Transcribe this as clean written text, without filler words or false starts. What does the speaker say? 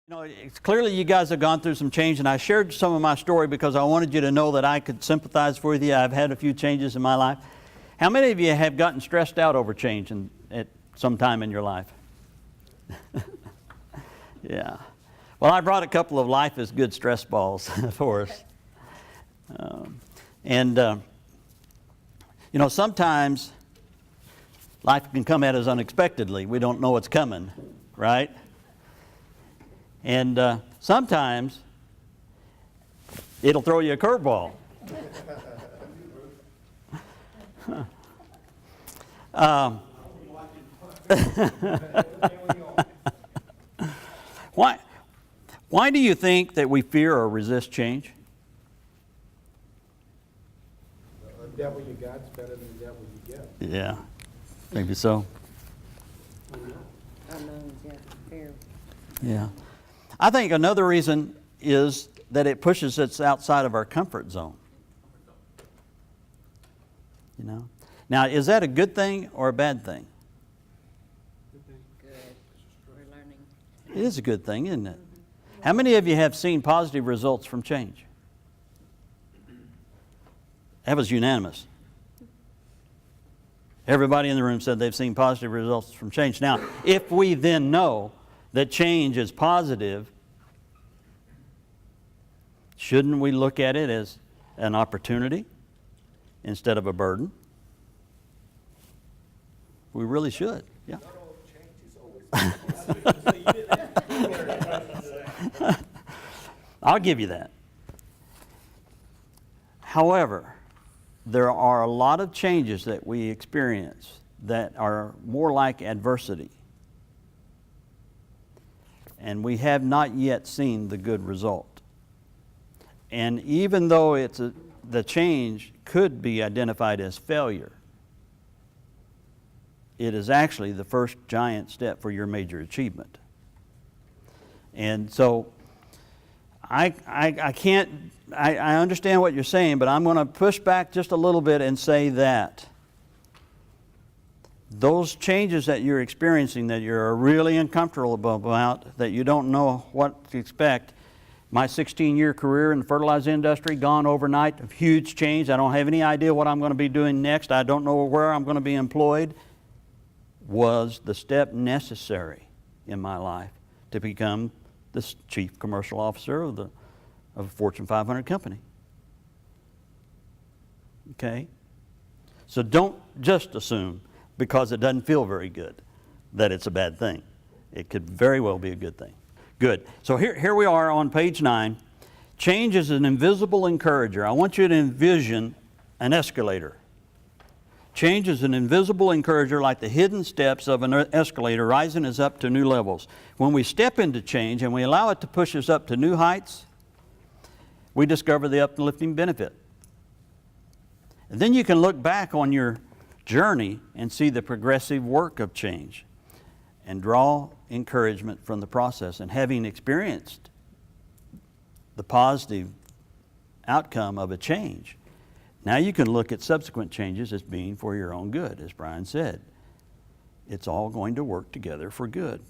You know, it's clearly you guys have gone through some change, and I shared some of my story because I wanted you to know that I could sympathize with you. I've had a few changes in my life. How many of you have gotten stressed out over change at some time in your life? Yeah. Well, I brought a couple of Life is Good stress balls for us. You know, sometimes life can come at us unexpectedly. We don't know what's coming, right? And sometimes it'll throw you a curveball. Why do you think that we fear or resist change? The devil you got's better than the devil you get. Yeah, maybe so. Unknowns, yeah, fear. Yeah. I think another reason is that it pushes us outside of our comfort zone. You know? Now, is that a good thing or a bad thing? Good. We're learning. It is a good thing, isn't it? How many of you have seen positive results from change? That was unanimous. Everybody in the room said they've seen positive results from change. Now, if we then know that change is positive, shouldn't we look at it as an opportunity instead of a burden? We really should. Yeah. I'll give you that. However, there are a lot of changes that we experience that are more like adversity. And we have not yet seen the good result. And even though the change could be identified as failure, it is actually the first giant step for your major achievement. And so I understand what you're saying, but I'm going to push back just a little bit and say that those changes that you're experiencing that you're really uncomfortable about, that you don't know what to expect. My 16-year career in the fertilizer industry, gone overnight, a huge change. I don't have any idea what I'm going to be doing next. I don't know where I'm going to be employed. Was the step necessary in my life to become the chief commercial officer of a Fortune 500 company. Okay? So don't just assume, because it doesn't feel very good, that it's a bad thing. It could very well be a good thing. Good. So here we are on page 9. Change is an invisible encourager. I want you to envision an escalator. Change is an invisible encourager, like the hidden steps of an escalator rising us up to new levels. When we step into change and we allow it to push us up to new heights, we discover the uplifting benefit. And then you can look back on your journey and see the progressive work of change and draw encouragement from the process. And having experienced the positive outcome of a change, now you can look at subsequent changes as being for your own good, as Brian said. It's all going to work together for good.